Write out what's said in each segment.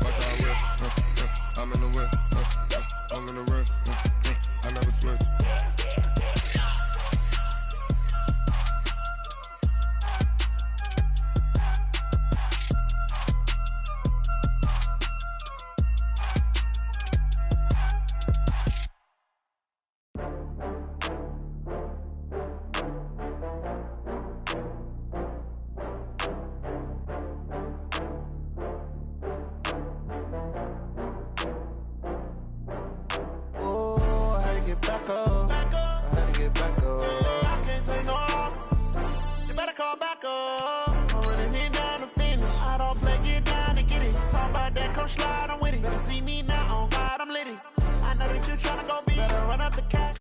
Watch how I whip. I'm in the whip. I'm in the wrist. I never switch. Back up. I had to get back up. I can't take no loss. You better call back up. I'm running it down to finish. I don't play, get down to get it. Talk about that, come slide, I'm with it. Better see me now, on God, I'm litty. I know that you tryna go big. Better run up the cash.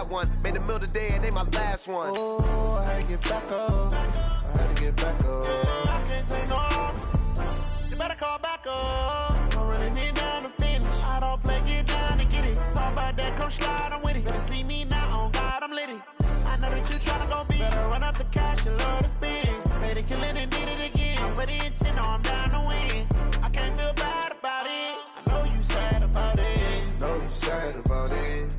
One made a meal today and they my last one. Oh, I had to get back up. I had to get back up. I can't take no loss. You better call back up. I'm running it down to finish. I don't play, get down to get it. Talk about that, come slide, I'm with it. Better see me now, on God, I'm litty. I know that you tryna go big. Better run up the cash, you love to spend. Made a killing and did it again. I'm with the intent, no, I'm down to win. I can't feel bad about it. I know you sad about it. Know you sad about it.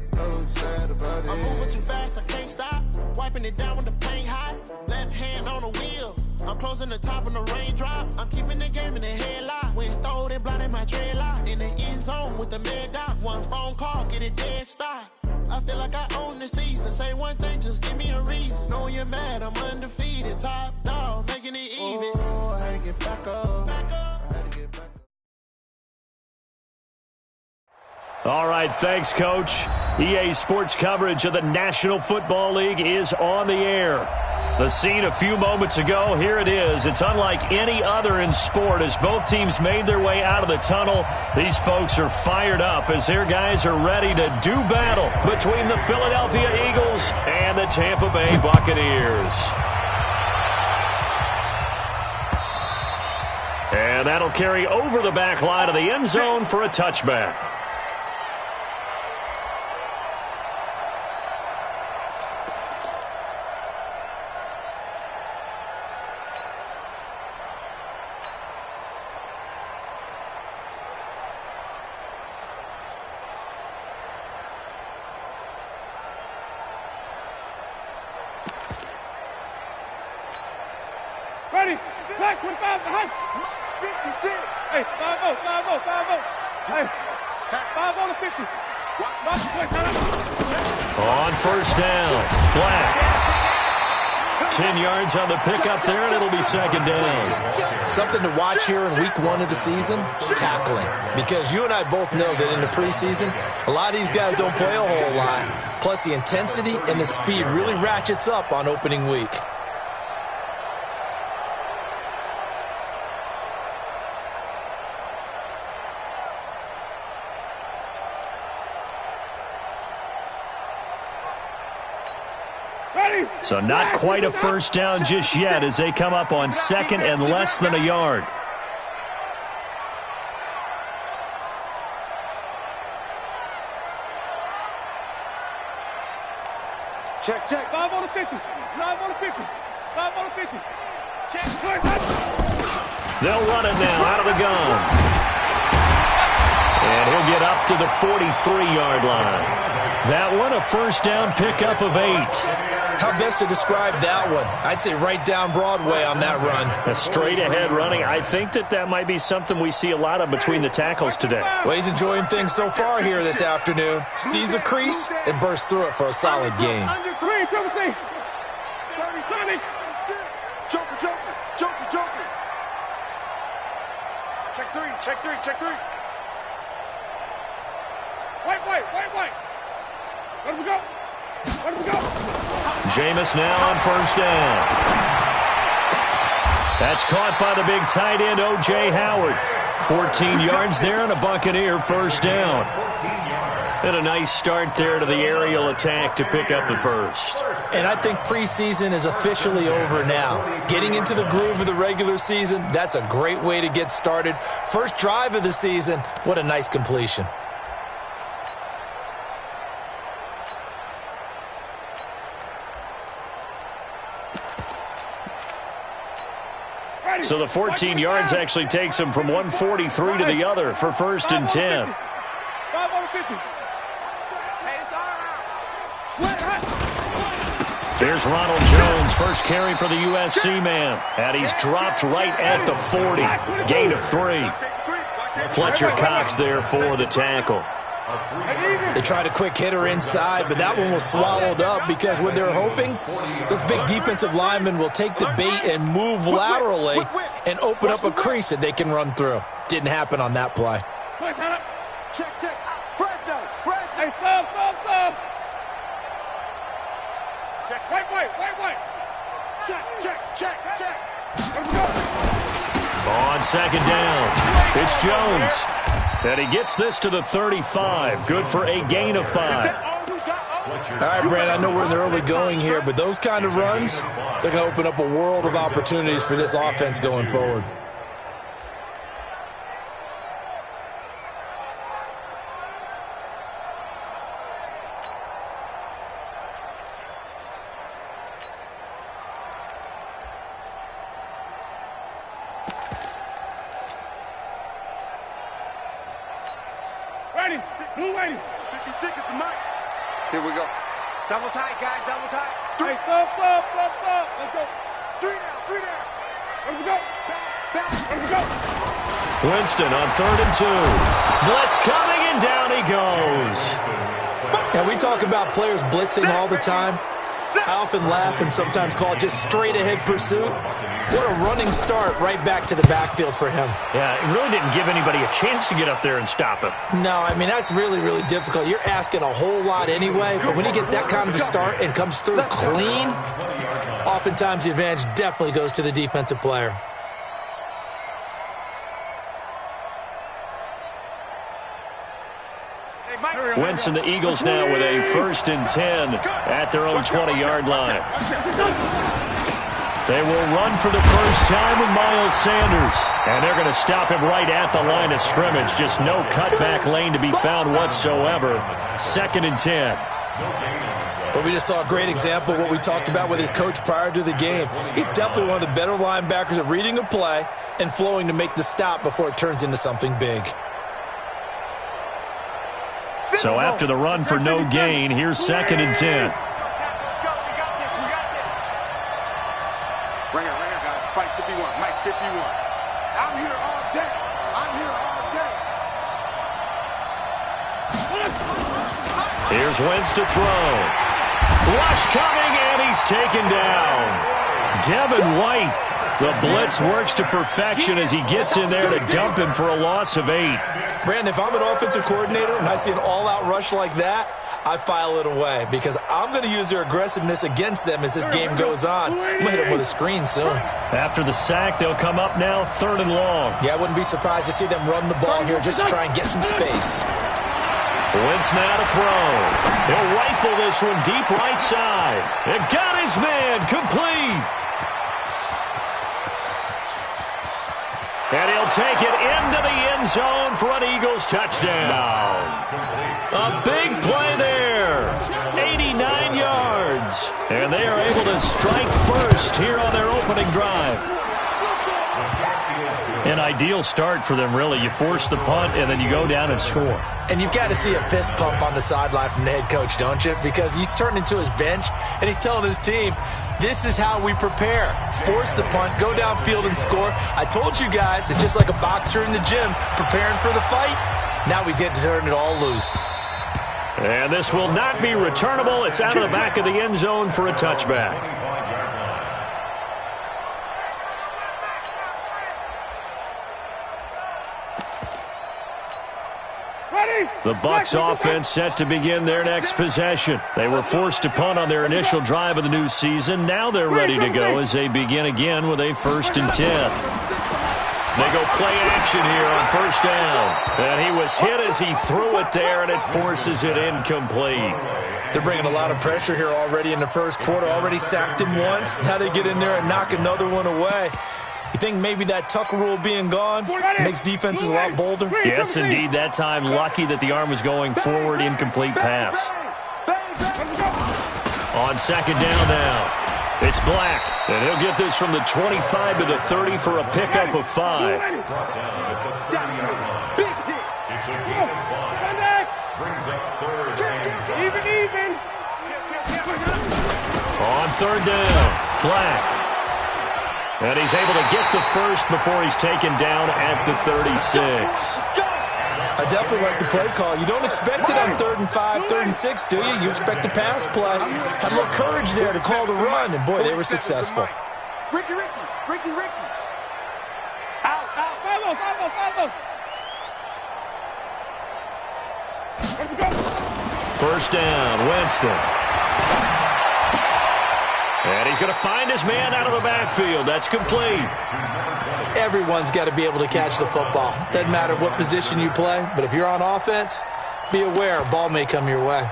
Sad about it. I'm moving too fast, I can't stop. Wiping it down with the paint hot. Left hand on the wheel. I'm closing the top when the raindrop. I'm keeping the game in the headlock. When throwed and blinded my dreadlock. In the end zone with the mad dot. One phone call, get it dead stop. I feel like I own the season. Say one thing, just give me a reason. Knowing you're mad, I'm undefeated. Top dog, making it even. Oh, I had to get back up. I had to get back up. All right, thanks, Coach. EA Sports coverage of the National Football League is on the air. The scene a few moments ago, here it is. It's unlike any other in sport as both teams made their way out of the tunnel. These folks are fired up as their guys are ready to do battle between the Philadelphia Eagles and the Tampa Bay Buccaneers. And that'll carry over the back line of the end zone for a touchback. Ready, back 25 behind. 56. Hey, 5-0, 5-0, 5-0. Hey, 5-0 to 50. On first down, Black. 10 yards on the pickup there, and it'll be second down. Something to watch here in week 1 of the season, tackling. Because you and I both know that in the preseason, a lot of these guys don't play a whole lot. Plus, the intensity and the speed really ratchets up on opening week. So not quite a first down just yet as they come up on second and less than a yard. Check, check. 5 on the 50. 5 on the 50. 5 on the 50. Check. They'll run it now out of the gun. And he'll get up to the 43-yard line. That one, a first down pickup of 8. How best to describe that one? I'd say right down Broadway on that run. A straight-ahead running. I think that might be something we see a lot of between the tackles today. Well, he's enjoying things so far here this afternoon. Sees a crease and bursts through it for a solid gain. Under 3, Timothy. 30. Joker. Check three. Wait. Let him go. Jameis now on first down. That's caught by the big tight end, O.J. Howard. 14 yards there and a Buccaneer first down. And a nice start there to the aerial attack to pick up the first. And I think preseason is officially over now. Getting into the groove of the regular season, that's a great way to get started. First drive of the season, what a nice completion. So the 14 yards actually takes him from 143 to the other for first and 10. 5 on 50. There's Ronald Jones, first carry for the USC man. And he's dropped right at the 40. Gain of 3. Fletcher Cox there for the tackle. They tried a quick hitter inside, but that one was swallowed up because what they're hoping, this big defensive lineman will take the bait and move laterally and open up a crease that they can run through. Didn't happen on that play. Check. Fresno. Hey, thumb. Check. Wait. Check. On second down, it's Jones. And he gets this to the 35. Good for a gain of 5. All right, Brad, I know we're in the early going here, but those kind of runs, they're going to open up a world of opportunities for this offense going forward. Blue waiting. 56 is the mic. Here we go. Double tight, guys. Hey, thumb. Let's go. 3 down. Let me go. Winston on 3rd and 2. Blitz coming, and down he goes. Now, we talk about players blitzing all the time. I often laugh and sometimes call it just straight-ahead pursuit. What a running start right back to the backfield for him. Yeah, it really didn't give anybody a chance to get up there and stop him. No, I mean, that's really, really difficult. You're asking a whole lot anyway, but when he gets that kind of a start and comes through clean, oftentimes the advantage definitely goes to the defensive player. Winston, the Eagles now with a 1st and 10 at their own 20-yard line. They will run for the first time with Miles Sanders. And they're going to stop him right at the line of scrimmage. Just no cutback lane to be found whatsoever. 2nd and 10. Well, we just saw a great example of what we talked about with his coach prior to the game. He's definitely one of the better linebackers at reading a play and flowing to make the stop before it turns into something big. So after the run for no gain, here's 2nd and 10. Ringer, guys. Fight 51. Mike 51. I'm here all day. Here's Wentz to throw. Rush coming, and he's taken down. Devin White. The blitz works to perfection as he gets in there to dump him for a loss of 8. Brandon, if I'm an offensive coordinator and I see an all-out rush like that, I file it away because I'm going to use their aggressiveness against them as this game goes on. I'm going to hit them with a screen soon. After the sack, they'll come up now 3rd and long. Yeah, I wouldn't be surprised to see them run the ball here just to try and get some space. Wentz now to throw. He'll rifle this one deep right side. It got his man complete. And he'll take it into the end zone for an Eagles touchdown. A big play there. 89 yards. And they are able to strike first here on their opening drive. An ideal start for them, really. You force the punt, and then you go down and score. And you've got to see a fist pump on the sideline from the head coach, don't you? Because he's turned into his bench, and he's telling his team, this is how we prepare. Force the punt, go downfield and score. I told you guys, it's just like a boxer in the gym preparing for the fight. Now we get to turn it all loose. And this will not be returnable. It's out of the back of the end zone for a touchback. Ready? The Bucs offense set to begin their next possession. They were forced to punt on their initial drive of the new season. Now they're ready to go as they begin again with a 1st and 10. They go play action here on 1st down. And he was hit as he threw it there, and it forces it incomplete. They're bringing a lot of pressure here already in the first quarter. Already sacked him once. Now they get in there and knock another one away. You think maybe that Tucker rule being gone makes defenses a lot bolder? Yes, indeed. That time, lucky that the arm was going forward, incomplete pass. On 2nd down now, it's Black. And he'll get this from the 25 to the 30 for a pickup of 5. Even. On 3rd down, Black. And he's able to get the first before he's taken down at the 36. I definitely like the play call. You don't expect it on 3rd and 5, 3rd and 6, do you? You expect a pass play. Had a little courage there to call the run, and boy, they were successful. Ricky. Out. Follow. 1st down, Winston. And he's going to find his man out of the backfield. That's complete. Everyone's got to be able to catch the football. Doesn't matter what position you play, but if you're on offense, be aware a ball may come your way.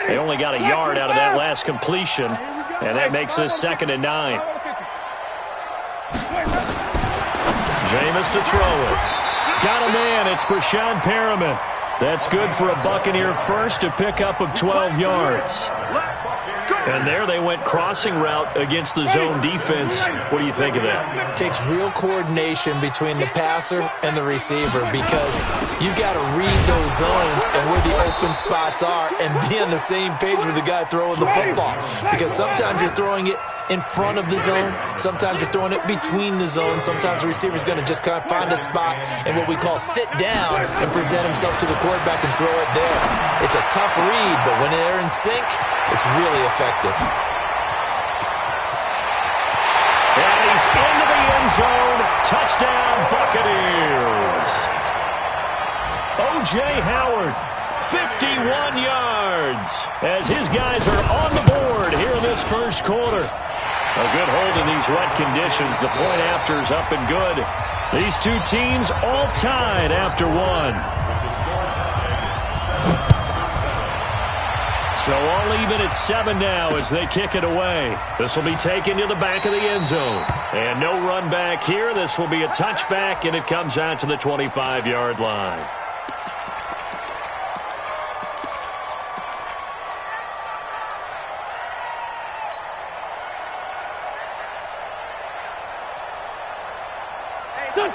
They only got a yard out of that last completion, and that makes this 2nd and 9. Jameis to throw it. Got a man. It's Brashad Perriman. That's good for a Buccaneer first, a pickup of 12 yards. And there they went crossing route against the zone defense. What do you think of that? Takes real coordination between the passer and the receiver because you got to read those zones and where the open spots are and be on the same page with the guy throwing the football. Because sometimes you're throwing it in front of the zone. Sometimes you're throwing it between the zones. Sometimes the receiver's going to just kind of find a spot and what we call sit down and present himself to the quarterback and throw it there. It's a tough read, but when they're in sync, it's really effective. And he's into the end zone. Touchdown, Buccaneers. O.J. Howard, 51 yards, as his guys are on the board here in this first quarter. A good hold in these rut conditions. The point after is up and good. These two teams all tied after one. So all even at 7 now as they kick it away. This will be taken to the back of the end zone. And no run back here. This will be a touchback, and it comes out to the 25-yard line.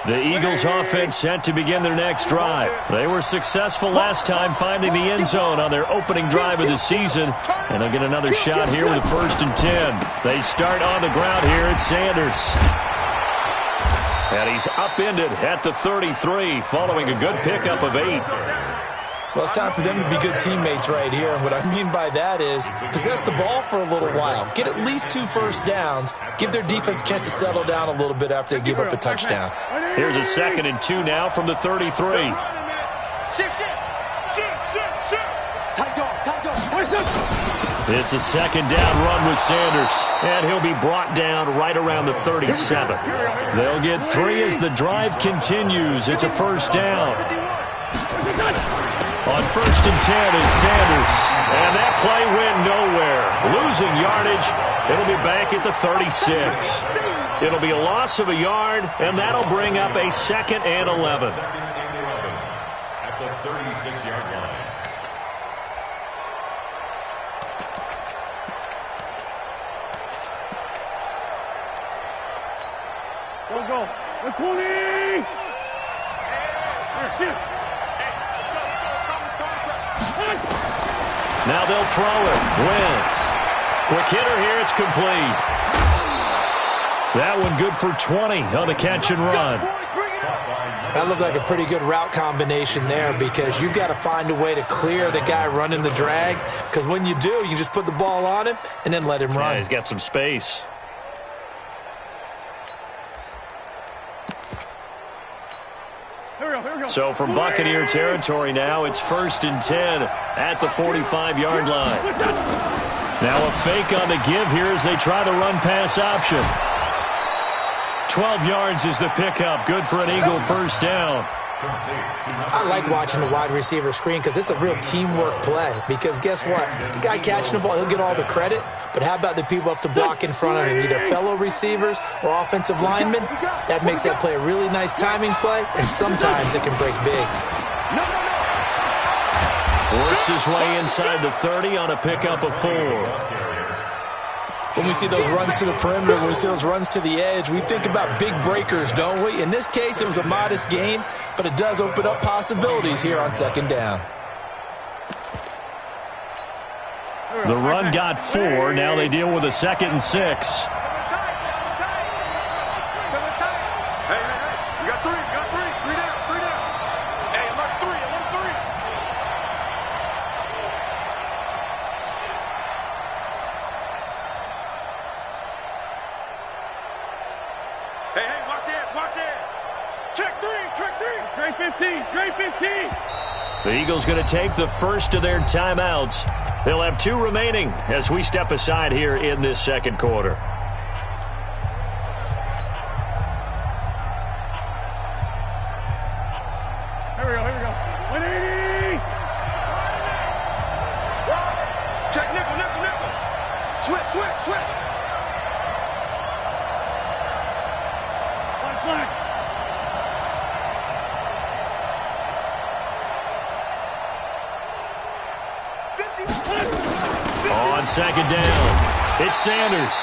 The Eagles offense set to begin their next drive. They were successful last time finding the end zone on their opening drive of the season. And they'll get another shot here with a 1st and 10. They start on the ground here at Sanders. And he's upended at the 33 following a good pickup of 8. Well, it's time for them to be good teammates right here. And what I mean by that is possess the ball for a little while. Get at least 2 first downs. Give their defense a chance to settle down a little bit after they give up a touchdown. Here's a 2nd and 2 now from the 33. It's a 2nd down run with Sanders. And he'll be brought down right around the 37. They'll get 3 as the drive continues. It's a 1st down. On 1st and 10, it's Sanders. And that play went nowhere. Losing yardage. It'll be back at the 36. It'll be a loss of a yard, and that'll bring up a 2nd and 11. At the 36-yard line. Go. 20. Now they'll throw it. Wentz. Quick hitter here. It's complete. That one good for 20 on the catch and run. That looked like a pretty good route combination there because you've got to find a way to clear the guy running the drag because when you do, you just put the ball on him and then let him run. Yeah, he's got some space. Here we go. So from Buccaneer territory now, it's 1st and 10 at the 45-yard line. Now a fake on the give here as they try the run-pass option. 12 yards is the pickup. Good for an Eagle first down. I like watching the wide receiver screen because it's a real teamwork play. Because guess what? The guy catching the ball, he'll get all the credit. But how about the people up to block in front of him, either fellow receivers or offensive linemen? That makes that play a really nice timing play, and sometimes it can break big. Works his way inside the 30 on a pickup of 4. When we see those runs to the perimeter, when we see those runs to the edge, we think about big breakers, don't we? In this case, it was a modest gain, but it does open up possibilities here on 2nd down. The run got 4. Now they deal with a 2nd and 6. The Eagles going to take the first of their timeouts. They'll have 2 remaining as we step aside here in this 2nd quarter. Here we go. 180! Check nickel. Switch. Flag. On 2nd down, it's Sanders.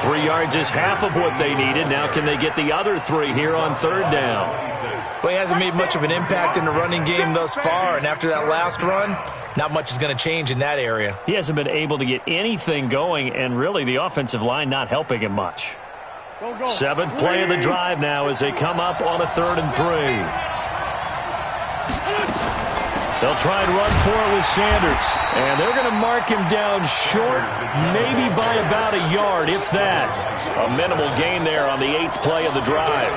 3 yards is half of what they needed. Now can they get the other 3 here on 3rd down? Well, he hasn't made much of an impact in the running game thus far, and after that last run, not much is going to change in that area. He hasn't been able to get anything going, and really the offensive line not helping him much. 7th play of the drive now as they come up on a 3rd and 3. They'll try and run for it with Sanders. And they're going to mark him down short, maybe by about a yard, if that. A minimal gain there on the 8th play of the drive.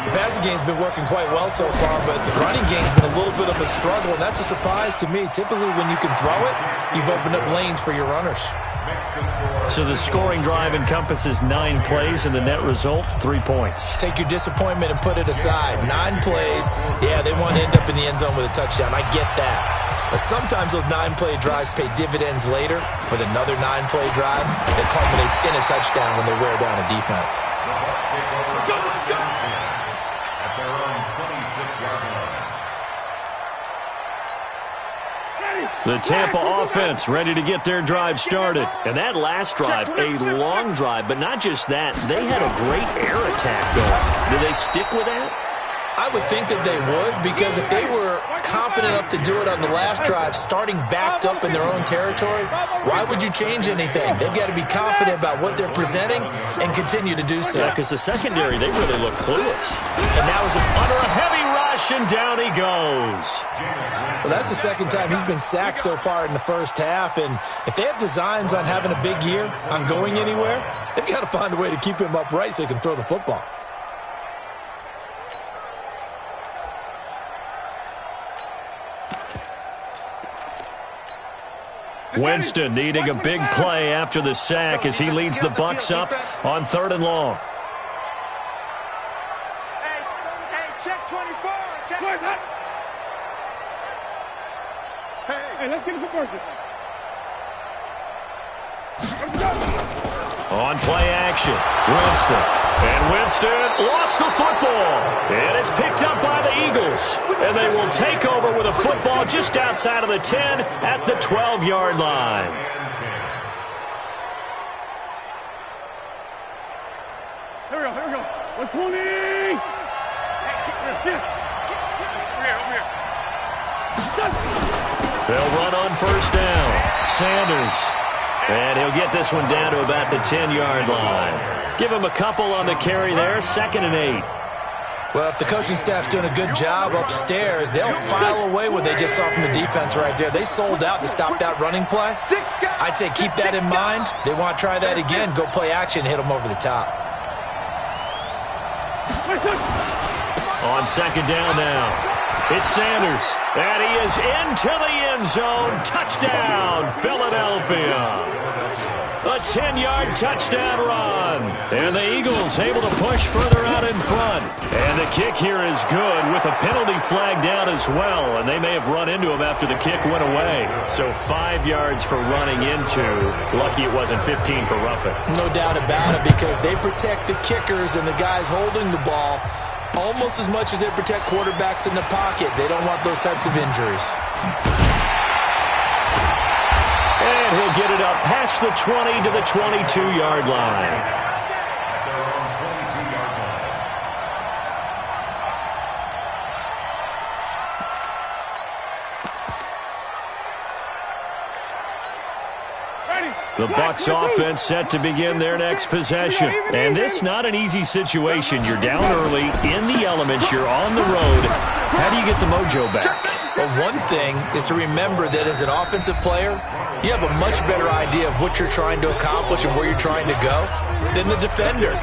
The passing game's been working quite well so far, but the running game's been a little bit of a struggle, and that's a surprise to me. Typically, when you can throw it, you've opened up lanes for your runners. So the scoring drive encompasses 9 plays, and the net result, 3 points. Take your disappointment and put it aside. 9 plays, yeah, they want to end up in the end zone with a touchdown. I get that. But sometimes those 9-play drives pay dividends later with another 9-play drive that culminates in a touchdown when they wear down a defense. At their own 26-yard line. The Tampa offense ready to get their drive started. And that last drive, a long drive, but not just that. They had a great air attack going. Do they stick with that? I would think that they would, because if they were competent enough to do it on the last drive, starting backed up in their own territory, why would you change anything? They've got to be confident about what they're presenting and continue to do so. Yeah, because the secondary, they really look clueless. And now is under a heavy rush, and down he goes. Well, that's the 2nd time he's been sacked so far in the first half, and if they have designs on having a big year, on going anywhere, they've got to find a way to keep him upright so he can throw the football. Winston needing a big play after the sack as he leads the Bucs up on 3rd and long. Hey, check 24. Check. Hey, let's get the football. On play action, Winston. And Winston lost the football. And it's picked up by the Eagles. And they will take over with a football just outside of the 10 at the 12-yard line. Here we go. 120. They'll run on 1st down. Sanders. And he'll get this one down to about the 10-yard line. Give him a couple on the carry there, 2nd and 8. Well, if the coaching staff's doing a good job upstairs, they'll file away what they just saw from the defense right there. They sold out to stop that running play. I'd say keep that in mind. They want to try that again. Go play action, hit them over the top. On 2nd down now. It's Sanders, and he is into the end zone. Touchdown, Philadelphia. A 10-yard touchdown run. And the Eagles able to push further out in front. And the kick here is good with a penalty flag down as well. And they may have run into him after the kick went away. So 5 yards for running into. Lucky it wasn't 15 for roughing. No doubt about it, because they protect the kickers and the guys holding the ball almost as much as they protect quarterbacks in the pocket. They don't want those types of injuries. And he'll get it up past the 20 to the 22-yard line. The Bucs offense set to begin their next possession. And this not an easy situation. You're down early, in the elements, you're on the road. How do you get the mojo back? Well, one thing is to remember that as an offensive player, you have a much better idea of what you're trying to accomplish and where you're trying to go than the defender.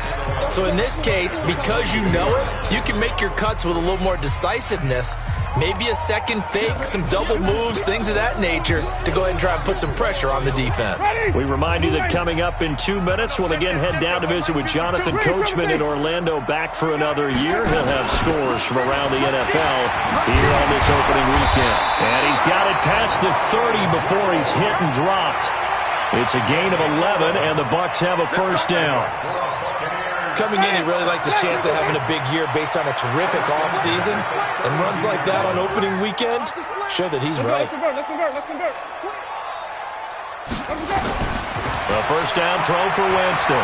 So in this case, because you know it, you can make your cuts with a little more decisiveness. Maybe a second fake, some double moves, things of that nature to go ahead and try and put some pressure on the defense. We remind you that coming up in 2 minutes, we'll again head down to visit with Jonathan Coachman in Orlando, back for another year. He'll have scores from around the NFL here on this opening weekend. And he's got it past the 30 before he's hit and dropped. It's a gain of 11, and the Bucs have a first down. Coming in, he really liked his chance of having a big year based on a terrific offseason. And runs like that on opening weekend show that he's right. The first down throw for Winston.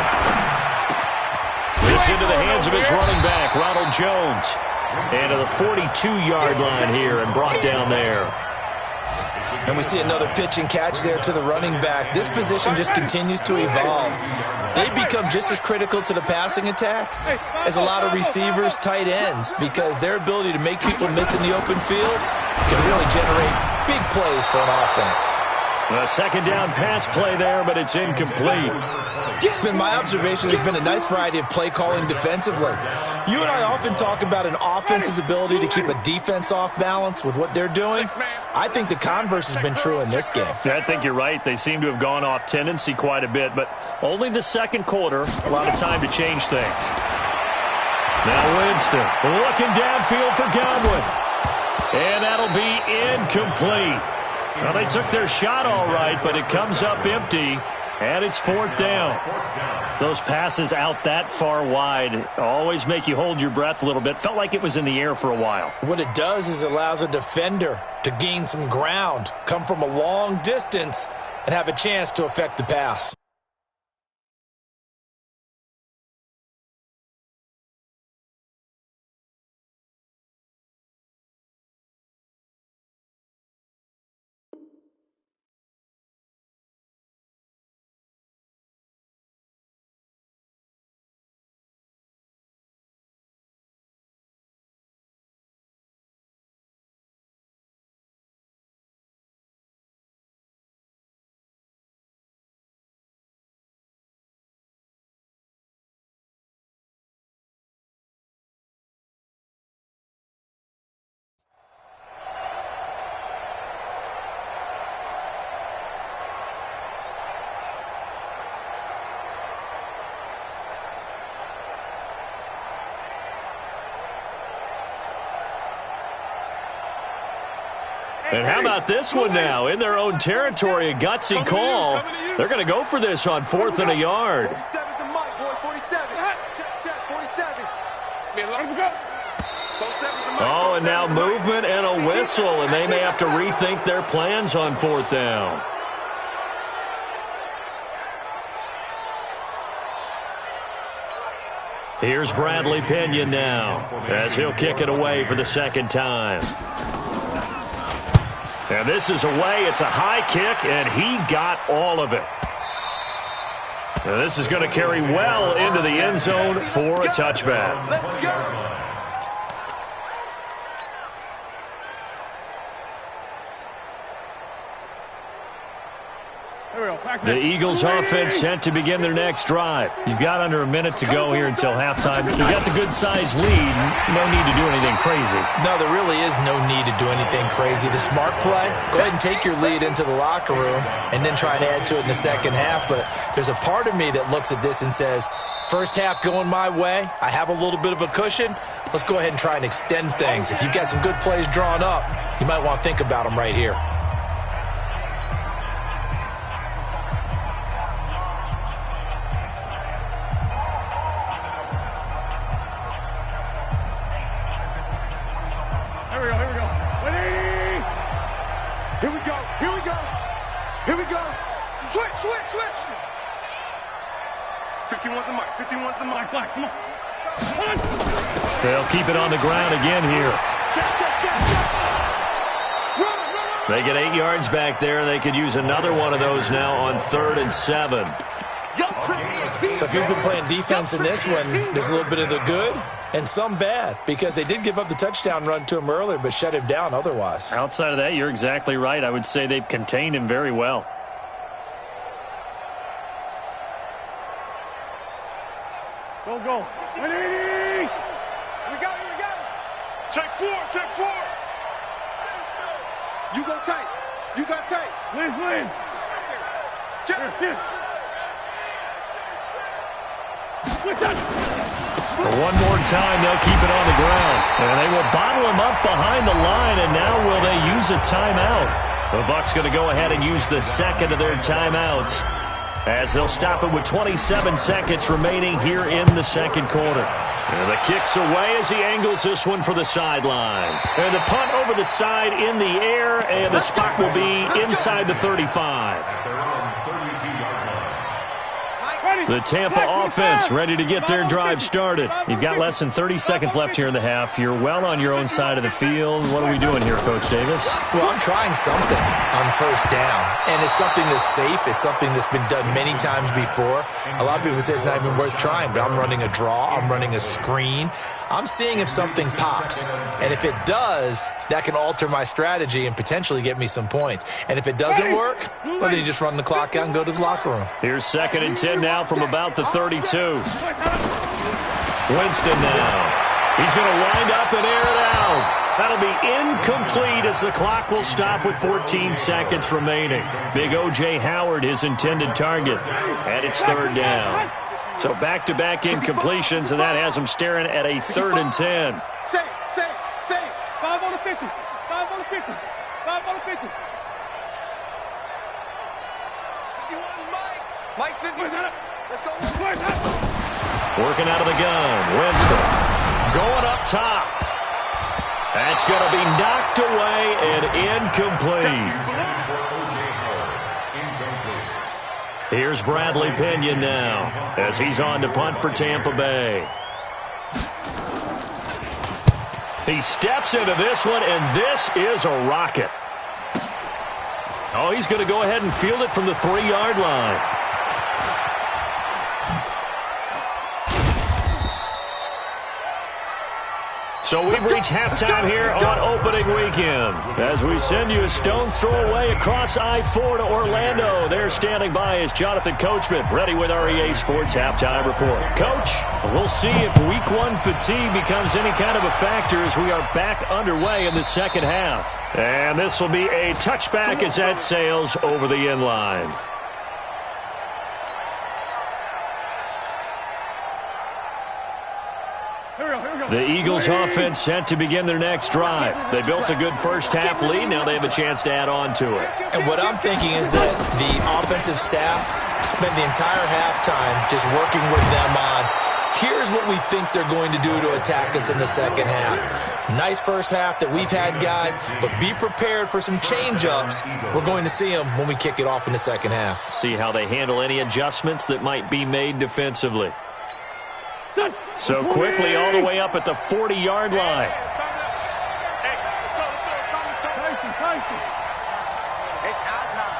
This into the hands of his running back, Ronald Jones. And to the 42-yard line here and brought down there. And we see another pitch and catch there to the running back. This position just continues to evolve. They become just as critical to the passing attack as a lot of receivers, tight ends, because their ability to make people miss in the open field can really generate big plays for an offense. A second down pass play there, but it's incomplete. It's been my observation there's been a nice variety of play calling defensively. You and I often talk about an offense's ability to keep a defense off balance with what they're doing. I think the converse has been true in this game. I think you're right. They seem to have gone off tendency quite a bit, but only the second quarter, a lot of time to change things. Now Winston looking downfield for Godwin. And that'll be incomplete. Well, they took their shot all right, but it comes up empty, and it's fourth down. Those passes out that far wide always make you hold your breath a little bit. Felt like it was in the air for a while. What it does is it allows a defender to gain some ground, come from a long distance, and have a chance to affect the pass. And how about this one now? In their own territory, a gutsy call. They're going to go for this on 4th and a yard. Oh, and now movement and a whistle, and they may have to rethink their plans on 4th down. Here's Bradley Pinion now, as he'll kick it away for the second time. And this is away. It's a high kick, and he got all of it. And this is going to carry well into the end zone for a touchback. Let's go. The Eagles offense set to begin their next drive. You've got under a minute to go here until halftime. You got the good-sized lead. No need to do anything crazy. No, there really is no need to do anything crazy. The smart play, go ahead and take your lead into the locker room and then try and add to it in the second half. But there's a part of me that looks at this and says, first half going my way, I have a little bit of a cushion. Let's go ahead and try and extend things. If you've got some good plays drawn up, you might want to think about them right here. Here we go. Switch. 51's the mic. 51's the mic. Come on. They'll keep it on the ground again here. Check. Run. They get 8 yards back there. They could use another one of those now on 3rd and 7. So if you've been playing defense in this one, there's a little bit of the good and some bad, because they did give up the touchdown run to him earlier but shut him down otherwise. Outside of that, you're exactly right. I would say they've contained him very well. Go. 180. Here we go. Check four. You got tight. Lynn. Check. One more time, they'll keep it on the ground. And they will bottle him up behind the line, and now will they use a timeout? The Bucs going to go ahead and use the second of their timeouts, as they'll stop it with 27 seconds remaining here in the second quarter. And the kick's away as he angles this one for the sideline. And the punt over the side in the air, and the spot will be inside the 35. The Tampa offense ready to get their drive started. You've got less than 30 seconds left here in the half. You're well on your own side of the field. What are we doing here, Coach Davis? Well, I'm trying something on first down, and it's something that's safe. It's something that's been done many times before. A lot of people say it's not even worth trying, but I'm running a draw. I'm running a screen. I'm seeing if something pops, and if it does, that can alter my strategy and potentially get me some points. And if it doesn't work, well, then you just run the clock out and go to the locker room. Here's 2nd and 10 now from about the 32. Winston now. He's going to wind up and air it out. That'll be incomplete as the clock will stop with 14 seconds remaining. Big O.J. Howard, his intended target, and it's 3rd down. So back-to-back incompletions, and that has them staring at a 3rd and 10. Safe. 5 on the 50. 5 on the 50. 5 on the 50. 51 Mike 50. Let's go. Working out of the gun. Winston going up top. That's going to be knocked away and incomplete. Here's Bradley Pinion now as he's on to punt for Tampa Bay. He steps into this one, and this is a rocket. Oh, he's going to go ahead and field it from the 3-yard line. So we've reached halftime here on opening weekend as we send you a stone's throw away across I-4 to Orlando. There standing by is Jonathan Coachman, ready with our EA Sports Halftime Report. Coach, we'll see if Week 1 fatigue becomes any kind of a factor as we are back underway in the second half. And this will be a touchback as that sails over the end line. The Eagles offense set to begin their next drive. They built a good first half lead. Now they have a chance to add on to it. And what I'm thinking is that the offensive staff spent the entire halftime just working with them on, here's what we think they're going to do to attack us in the second half. Nice first half that we've had, guys, but be prepared for some change-ups. We're going to see them when we kick it off in the second half. See how they handle any adjustments that might be made defensively. So quickly all the way up at the 40-yard line. It's our time.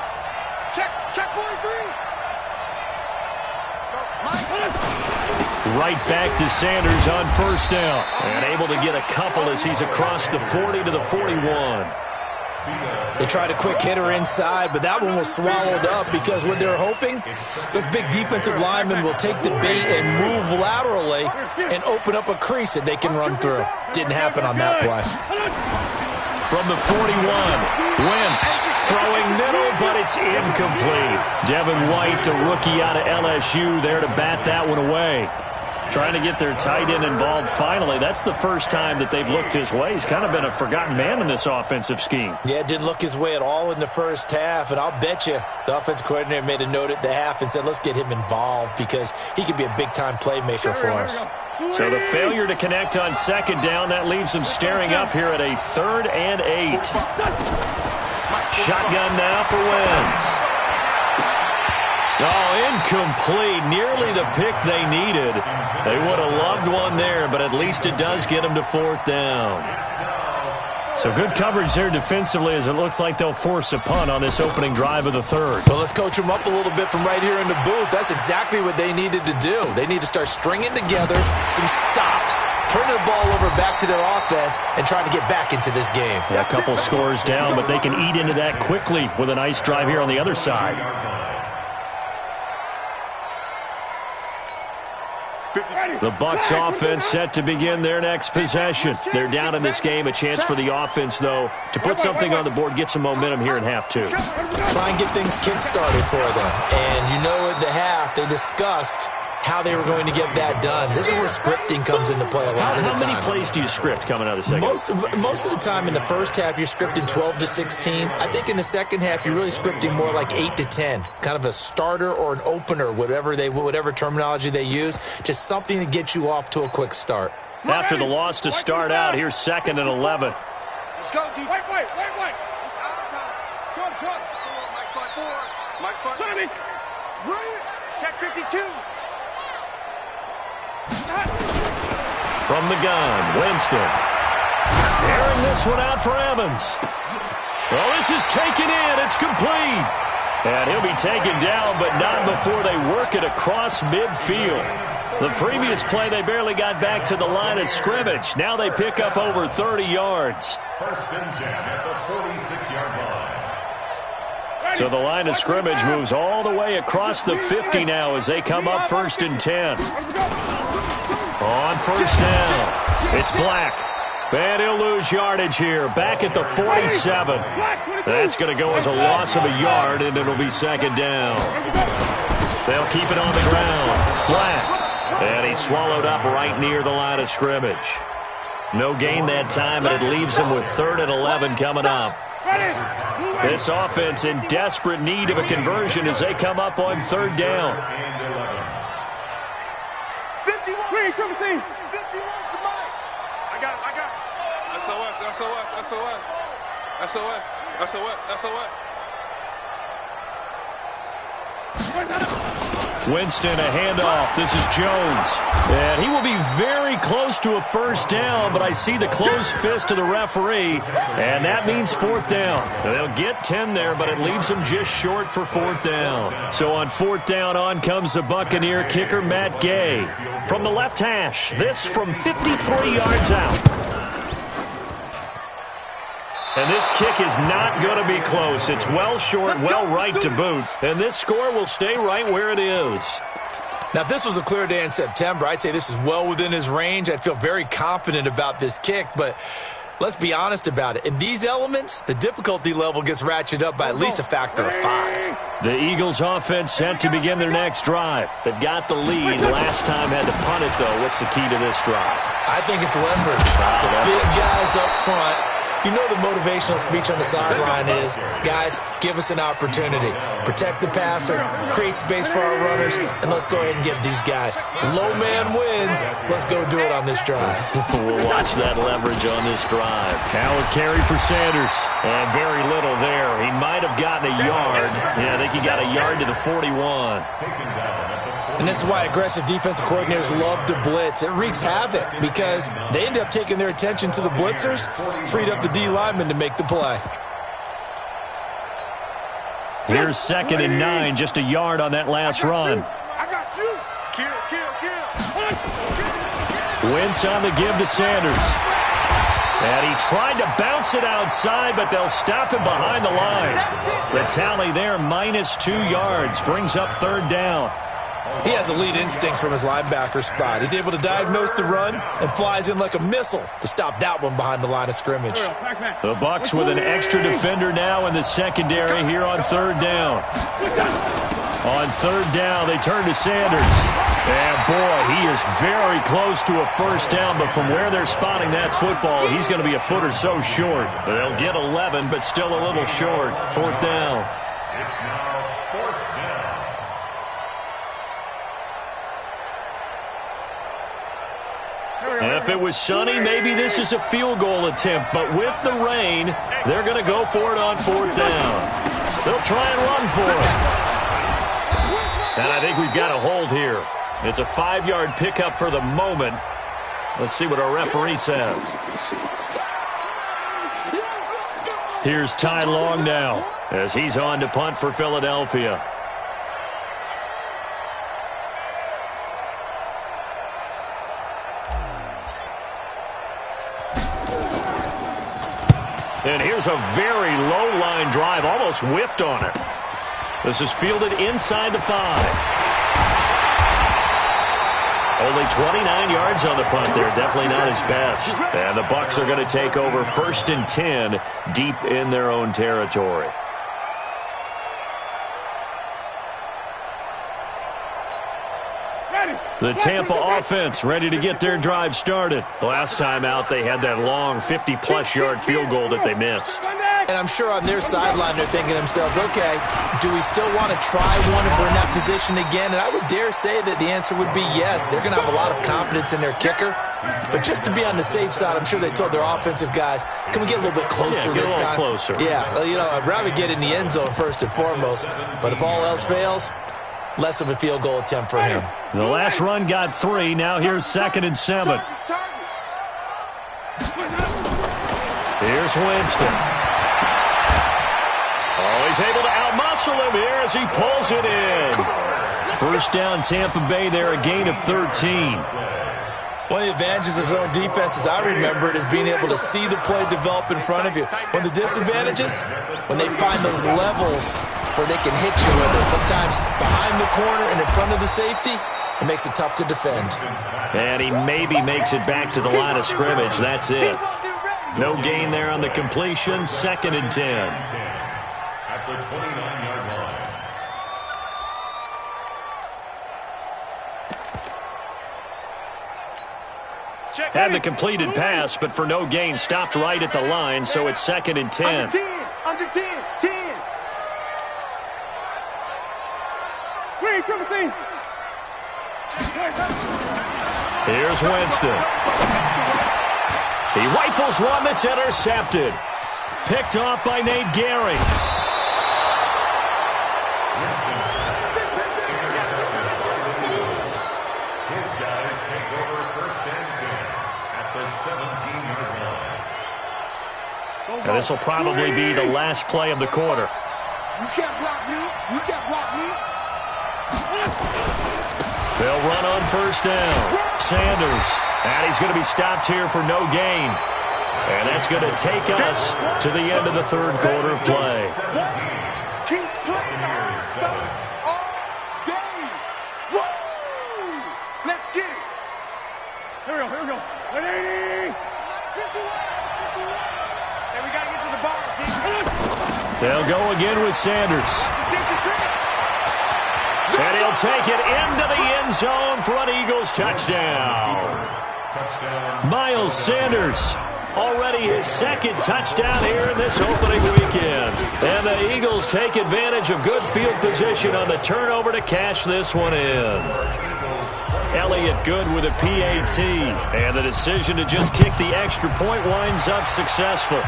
Check 43. Right back to Sanders on first down. And able to get a couple as he's across the 40 to the 41. They tried a quick hitter inside, but that one was swallowed up because what they're hoping, those big defensive linemen will take the bait and move laterally and open up a crease that they can run through. Didn't happen on that play. From the 41, Wentz throwing middle, but it's incomplete. Devin White, the rookie out of LSU, there to bat that one away. Trying to get their tight end involved finally. That's the first time that they've looked his way. He's kind of been a forgotten man in this offensive scheme. Yeah, didn't look his way at all in the first half, and I'll bet you the offense coordinator made a note at the half and said, let's get him involved because he could be a big-time playmaker for us. So the failure to connect on second down, that leaves them staring up here at a 3rd and 8. Shotgun now for Wentz. Oh, incomplete. Nearly the pick they needed. They would have loved one there, but at least it does get them to 4th down. So good coverage there defensively as it looks like they'll force a punt on this opening drive of the 3rd. Well, let's coach them up a little bit from right here in the booth. That's exactly what they needed to do. They need to start stringing together some stops, turning the ball over back to their offense, and trying to get back into this game. Yeah, a couple scores down, but they can eat into that quickly with a nice drive here on the other side. The Bucs offense set to begin their next possession. They're down in this game. A chance for the offense, though, to put something on the board, get some momentum here in half 2. Try and get things kick-started for them. And you know at the half, they discussed how they were going to get that done. This is where scripting comes into play a lot of the time. How many plays do you script coming out of the second? Most of the time in the first half, you're scripting 12 to 16. I think in the second half, you're really scripting more like 8 to 10. Kind of a starter or an opener, whatever terminology they use. Just something to get you off to a quick start. After the loss to start out, here's 2nd and 11. Let's go, D. Wait. It's our time. Short. Mike 4. Check 52. From the gun, Winston. Airing this one out for Evans. Well, this is taken in. It's complete. And he'll be taken down, but not before they work it across midfield. The previous play, they barely got back to the line of scrimmage. Now they pick up over 30 yards. 1st and 10 at the 46-yard line. So the line of scrimmage moves all the way across the 50 now as they come up 1st and 10. On 1st down, it's Black. And he'll lose yardage here. Back at the 47. That's going to go as a loss of a yard, and it'll be 2nd down. They'll keep it on the ground. Black. And he's swallowed up right near the line of scrimmage. No gain that time, and it leaves him with 3rd and 11 coming up. This offense in desperate need of a conversion as they come up on 3rd down. 51 to Mike. I got. SOS. Winston, a handoff. This is Jones. And he will be very close to a 1st down, but I see the closed fist of the referee, and that means 4th down. They'll get 10 there, but it leaves them just short for 4th down. So on 4th down, on comes the Buccaneer kicker, Matt Gay. From the left hash, this from 53 yards out. And this kick is not going to be close. It's well short, well right to boot. And this score will stay right where it is. Now, if this was a clear day in September, I'd say this is well within his range. I'd feel very confident about this kick, but let's be honest about it. In these elements, the difficulty level gets ratcheted up by at least a factor of 5. The Eagles offense set to begin their next drive. They've got the lead. Last time had to punt it, though. What's the key to this drive? I think it's leverage. The big guys up front. You know the motivational speech on the sideline is, guys, give us an opportunity. Protect the passer, create space for our runners, and let's go ahead and get these guys. Low man wins. Let's go do it on this drive. We'll watch that leverage on this drive. Howard carry for Sanders. And very little there. He might have gotten a yard. Yeah, I think he got a yard to the 41. And this is why aggressive defensive coordinators love to blitz. It wreaks havoc because they end up taking their attention to the blitzers, freed up the D lineman to make the play. Here's 2nd and 9, just a yard on that last run. I got you. Kill. Wentz on the give to Sanders. And he tried to bounce it outside, but they'll stop him behind the line. The tally there, -2 yards, brings up 3rd down. He has elite instincts from his linebacker spot. He's able to diagnose the run and flies in like a missile to stop that one behind the line of scrimmage. The Bucs with an extra defender now in the secondary here on 3rd down. On 3rd down, they turn to Sanders. And, boy, he is very close to a 1st down, but from where they're spotting that football, he's going to be a foot or so short. They'll get 11, but still a little short. 4th down. It's now 4th down. And if it was sunny, maybe this is a field goal attempt, but with the rain, they're going to go for it on 4th down. They'll try and run for it. And I think we've got a hold here. It's a 5-yard pickup for the moment. Let's see what our referee says. Here's Ty Long now as he's on to punt for Philadelphia. And here's a very low-line drive, almost whiffed on it. This is fielded inside the 5. Only 29 yards on the punt there. Definitely not his best. And the Bucs are going to take over 1st and 10 deep in their own territory. The Tampa offense ready to get their drive started. Last time out, they had that long 50-plus yard field goal that they missed. And I'm sure on their sideline they're thinking to themselves, okay, do we still want to try one if we're in that position again? And I would dare say that the answer would be yes. They're going to have a lot of confidence in their kicker. But just to be on the safe side, I'm sure they told their offensive guys, can we get a little bit closer this time? Closer. Yeah, well, you know, I'd rather get in the end zone first and foremost. But if all else fails, less of a field goal attempt for him. The last run got 3. Now here's 2nd and 7. Here's Winston. Oh, he's able to outmuscle him here as he pulls it in. 1st down, Tampa Bay there, a gain of 13. One of the advantages of zone defense, as I remember it, is being able to see the play develop in front of you. One of the disadvantages, when they find those levels where they can hit you with it, sometimes behind the corner and in front of the safety, it makes it tough to defend. And he maybe makes it back to the line of scrimmage. That's it. No gain there on the completion. 2nd and 10. At the 29-yard line. Had the completed pass, but for no gain, stopped right at the line, so it's 2nd and 10. Under 10. Wait, come on, Here's Winston. He rifles one that's intercepted. Picked off by Nate Gehring. His guys take over 1st and 10 at the 17-yard line. And this will probably be the last play of the quarter. You can't block me. You can't block me. They'll run on 1st down. Sanders. And he's going to be stopped here for no gain. And that's going to take us to the end of the 3rd quarter of play. Keep playing all day. Woo! Let's get it. Here we go. 180. Hey, we got to get to the ball, team. They'll go again with Sanders. And he'll take it into the end zone for an Eagles touchdown. Miles Sanders, already his 2nd touchdown here in this opening weekend. And the Eagles take advantage of good field position on the turnover to cash this one in. Elliott Good with a PAT. And the decision to just kick the extra point winds up successful.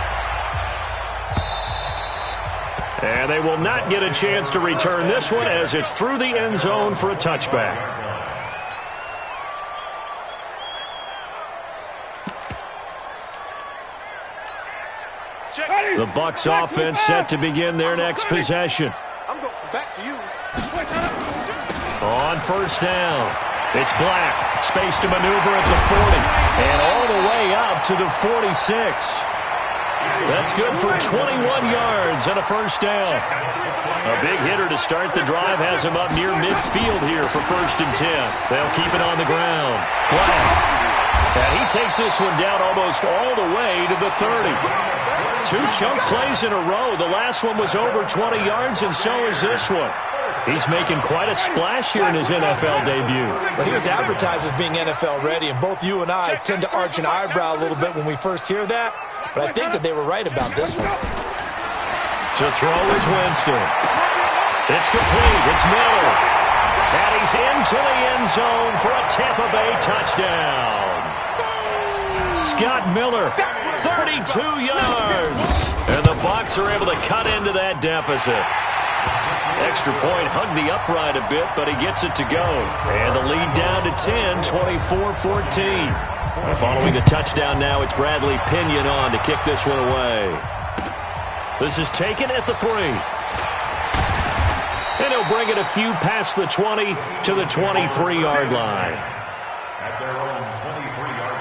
And they will not get a chance to return this one as it's through the end zone for a touchback. The Bucs offense set to begin their next possession. I'm going back to you. On 1st down. It's Black. Space to maneuver at the 40. And all the way out to the 46. That's good for 21 yards and a first down. A big hitter to start the drive has him up near midfield here for 1st and 10. They'll keep it on the ground. Black. And he takes this one down almost all the way to the 30. 2 chunk plays in a row. The last one was over 20 yards, and so is this one. He's making quite a splash here in his NFL debut. Well, he was advertised as being NFL ready, and both you and I tend to arch an eyebrow a little bit when we first hear that, but I think that they were right about this one. To throw is Winston. It's complete. It's Miller. And he's into the end zone for a Tampa Bay touchdown. Scott Miller, 32 yards. And the Bucs are able to cut into that deficit. Extra point hugged the upright a bit, but he gets it to go. And the lead down to 10, 24-14. Following the touchdown now, it's Bradley Pinion on to kick this one away. This is taken at the 3. And he'll bring it a few past the 20 to the 23-yard line. At their own 23-yard line.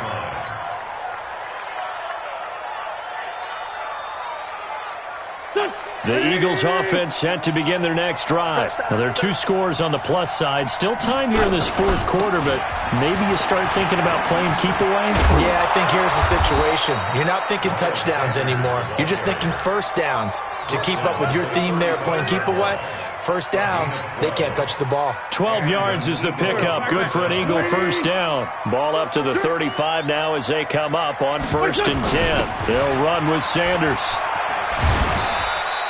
The Eagles offense set to begin their next drive. Now, there are 2 scores on the plus side. Still time here in this 4th quarter, but maybe you start thinking about playing keep away? Yeah, I think here's the situation. You're not thinking touchdowns anymore. You're just thinking first downs. To keep up with your theme there, playing keep away, first downs, they can't touch the ball. 12 yards is the pickup. Good for an Eagle first down. Ball up to the 35 now as they come up on 1st and 10. They'll run with Sanders.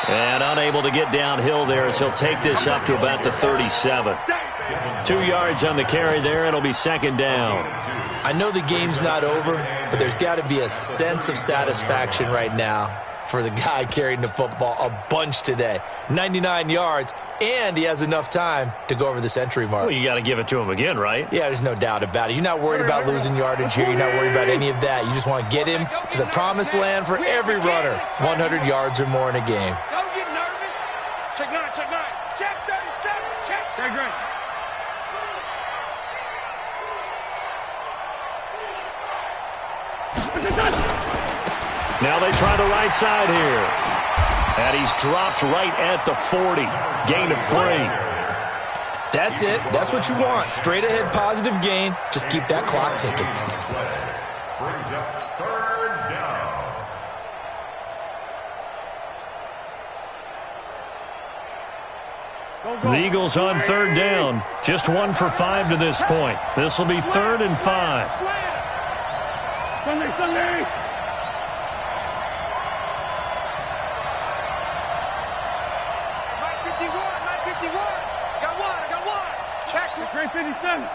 And unable to get downhill there as he'll take this up to about the 37. 2 yards on the carry there. It'll be 2nd down. I know the game's not over, but there's got to be a sense of satisfaction right now for the guy carrying the football a bunch today. 99 yards, and he has enough time to go over the century mark. Well, you got to give it to him again, right? Yeah, there's no doubt about it. You're not worried about losing yardage here. You're not worried about any of that. You just want to get him to the promised land for every runner. 100 yards or more in a game. Don't get nervous. Check 9, check 9. Check 37, check. Great, great. Now they try the right side here. And he's dropped right at the 40. Gain of 3. That's it. That's what you want. Straight ahead positive gain. Just keep that clock ticking. Brings up 3rd down. The Eagles on 3rd down. Just 1 for 5 to this point. This will be 3rd and 5. Sunday. 51. I got one. Check. Great 57.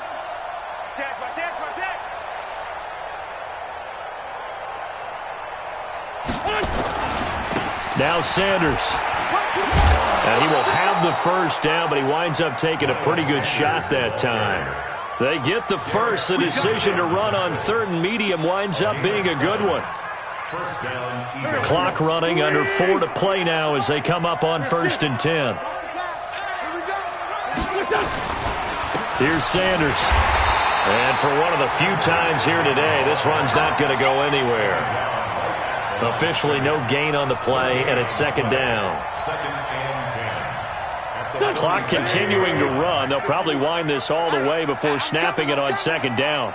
Check. Now Sanders. And he will have the first down, but he winds up taking a pretty good shot that time. They get the first. The decision to run on 3rd and medium winds up being a good one. First down, Eagles. Clock running, under 4 to play now as they come up on 1st and 10. Here's Sanders. And for one of the few times here today, this run's not going to go anywhere. Officially no gain on the play, and it's 2nd down. 2nd and 10. The clock continuing to run. They'll probably wind this all the way before snapping it on 2nd down.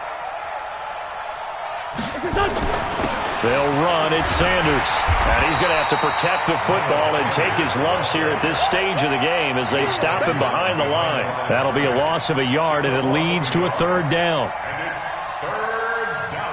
They'll run. It's Sanders. And he's going to have to protect the football and take his lumps here at this stage of the game as they stop him behind the line. That'll be a loss of a yard, and it leads to a 3rd down. And it's 3rd down.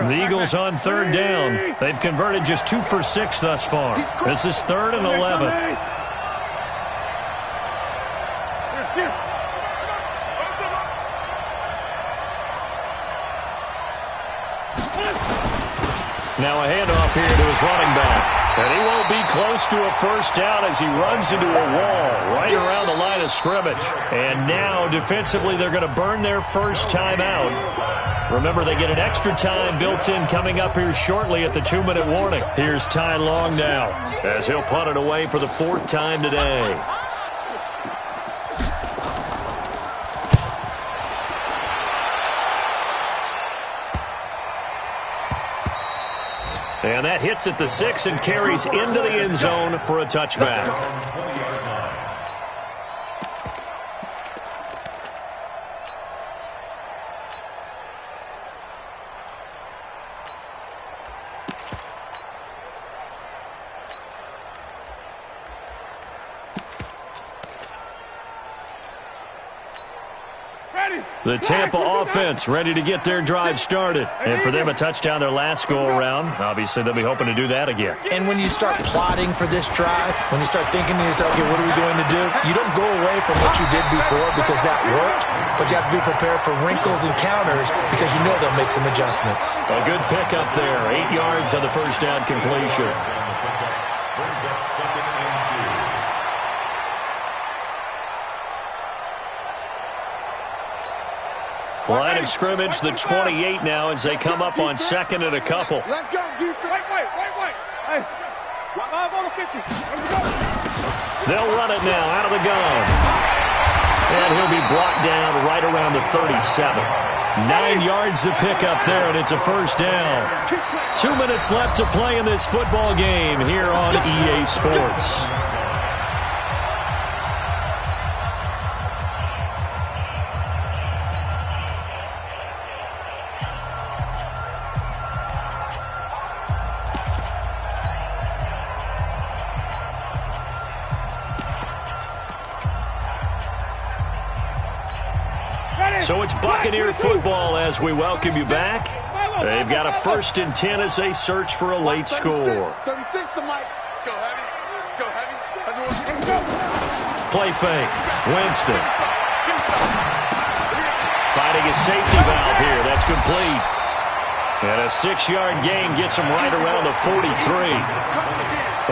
The Eagles on 3rd down. They've converted just 2 for 6 thus far. This is 3rd and 11. Now a handoff here to his running back. And he won't be close to a first down as he runs into a wall right around the line of scrimmage. And now, defensively, they're going to burn their first time out. Remember, they get an extra time built in coming up here shortly at the 2-minute warning. Here's Ty Long now as he'll punt it away for the 4th time today. And that hits at the 6 and carries into the end zone for a touchback. The Tampa offense ready to get their drive started. And for them, a touchdown their last go-around. Obviously, they'll be hoping to do that again. And when you start plotting for this drive, when you start thinking to yourself, okay, what are we going to do? You don't go away from what you did before because that worked, but you have to be prepared for wrinkles and counters because you know they'll make some adjustments. A good pickup there. 8 yards on the first down completion. Line of scrimmage, the 28 now as they come up on 2nd and a couple. Let's go, defense. Wait. Hey, 5 on the 50. Let's go. They'll run it now out of the gun. And he'll be brought down right around the 37. 9 yards to pick up there, and it's a first down. 2 minutes left to play in this football game here on EA Sports. So it's Buccaneer football as we welcome you back. They've got a 1st and 10 as they search for a late score. 36 to Mike. Let's go heavy. Let's go heavy. Play fake. Winston. Fighting a safety valve here. That's complete. And a 6-yard gain gets him right around the 43.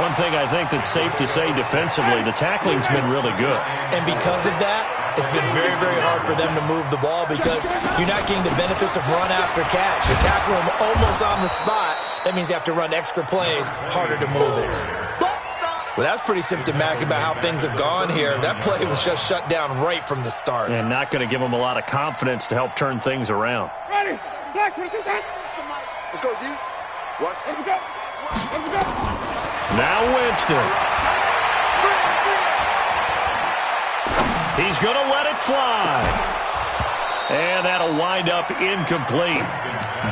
One thing I think that's safe to say defensively, the tackling's been really good. And because of that, it's been very, very hard for them to move the ball because you're not getting the benefits of run after catch. You tackle them almost on the spot. That means you have to run extra plays, harder to move it. Well, that's pretty symptomatic about how things have gone here. That play was just shut down right from the start. And not going to give them a lot of confidence to help turn things around. Ready. Let's go, dude. Watch. Let's go. Let's go. Now Winston. He's going to let it fly. And that'll wind up incomplete.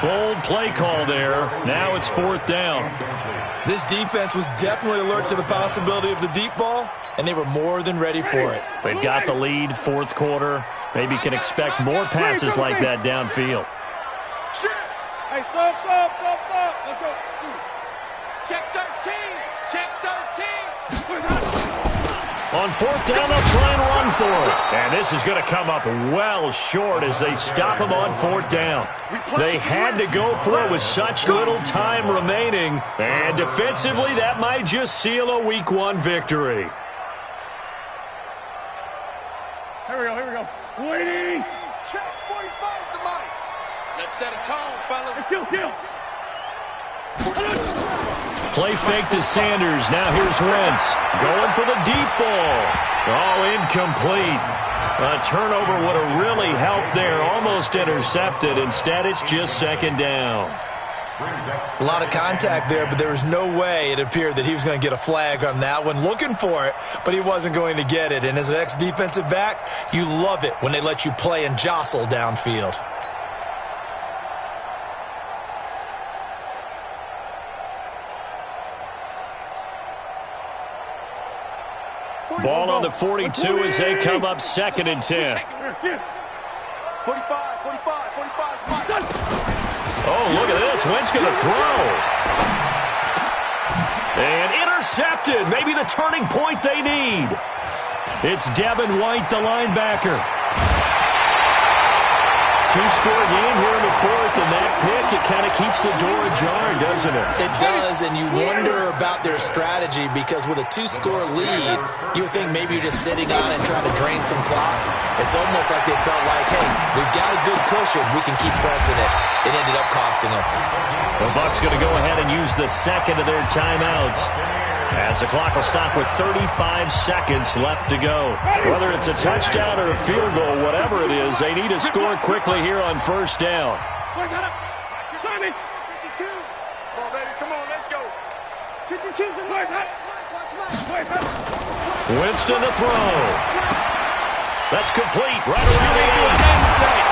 Bold play call there. Now it's 4th down. This defense was definitely alert to the possibility of the deep ball, and they were more than ready for it. They've got the lead, 4th quarter. Maybe can expect more passes like that downfield. Hey, stop. Let's go. Check 13. Check 13. On 4th down, they'll try and run for it. And this is going to come up well short as they stop him on 4th down. They had to go for it with such little time remaining. And defensively, that might just seal a Week 1 victory. Here we go. Waiting. Check 45 to Mike. Let's set a tone, fellas. Kill. Play fake to Sanders. Now here's Wentz. Going for the deep ball. Oh, incomplete. A turnover would have really helped there. Almost intercepted. Instead, it's just 2nd down. A lot of contact there, but there was no way it appeared that he was going to get a flag on that one. Looking for it, but he wasn't going to get it. And as an ex-defensive back, you love it when they let you play and jostle downfield. Ball on the 42 as they come up 2nd and 10. 45. Oh, look at this. Wentz going to throw. And intercepted. Maybe the turning point they need. It's Devin White, the linebacker. two-score game here in the fourth, and that pick, it kind of keeps the door ajar, doesn't it? It does, and you wonder about their strategy because with a two-score lead, you would think maybe you're just sitting on it and trying to drain some clock. It's almost like they felt like, hey, we've got a good cushion. We can keep pressing it. It ended up costing them. The Bucs going to go ahead and use the second of their timeouts, as the clock will stop with 35 seconds left to go. Whether it's a touchdown or a field goal, whatever it is, they need to score quickly here on first down. Come on, baby. Come on, let's go. 52's in there. Winston to throw. That's complete right around the 8.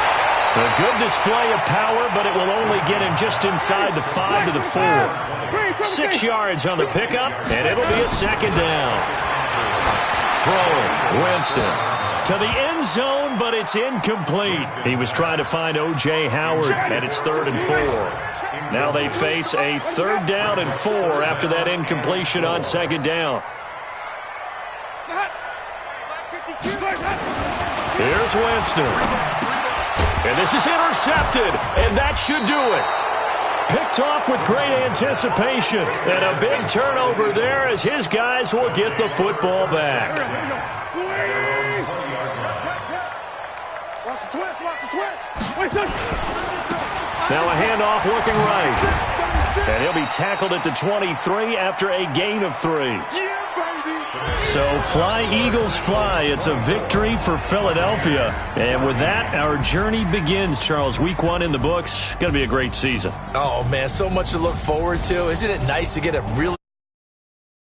A good display of power, but it will only get him just inside the 5 to the 4. 6 yards on the pickup, and it'll be a second down. Throwing, Winston to the end zone, but it's incomplete. He was trying to find O.J. Howard, and it's 3rd and 4. Now they face a 3rd down and 4 after that incompletion on 2nd down. Here's Winston. And this is intercepted, and that should do it. Picked off with great anticipation, and a big turnover there as his guys will get the football back. Watch the twist, watch the twist. Now a handoff looking right. And he'll be tackled at the 23 after a gain of 3. So fly, Eagles, fly. It's a victory for Philadelphia. And with that, our journey begins, Charles. Week 1 in the books. Going to be a great season. Oh, man, so much to look forward to. Isn't it nice to get a really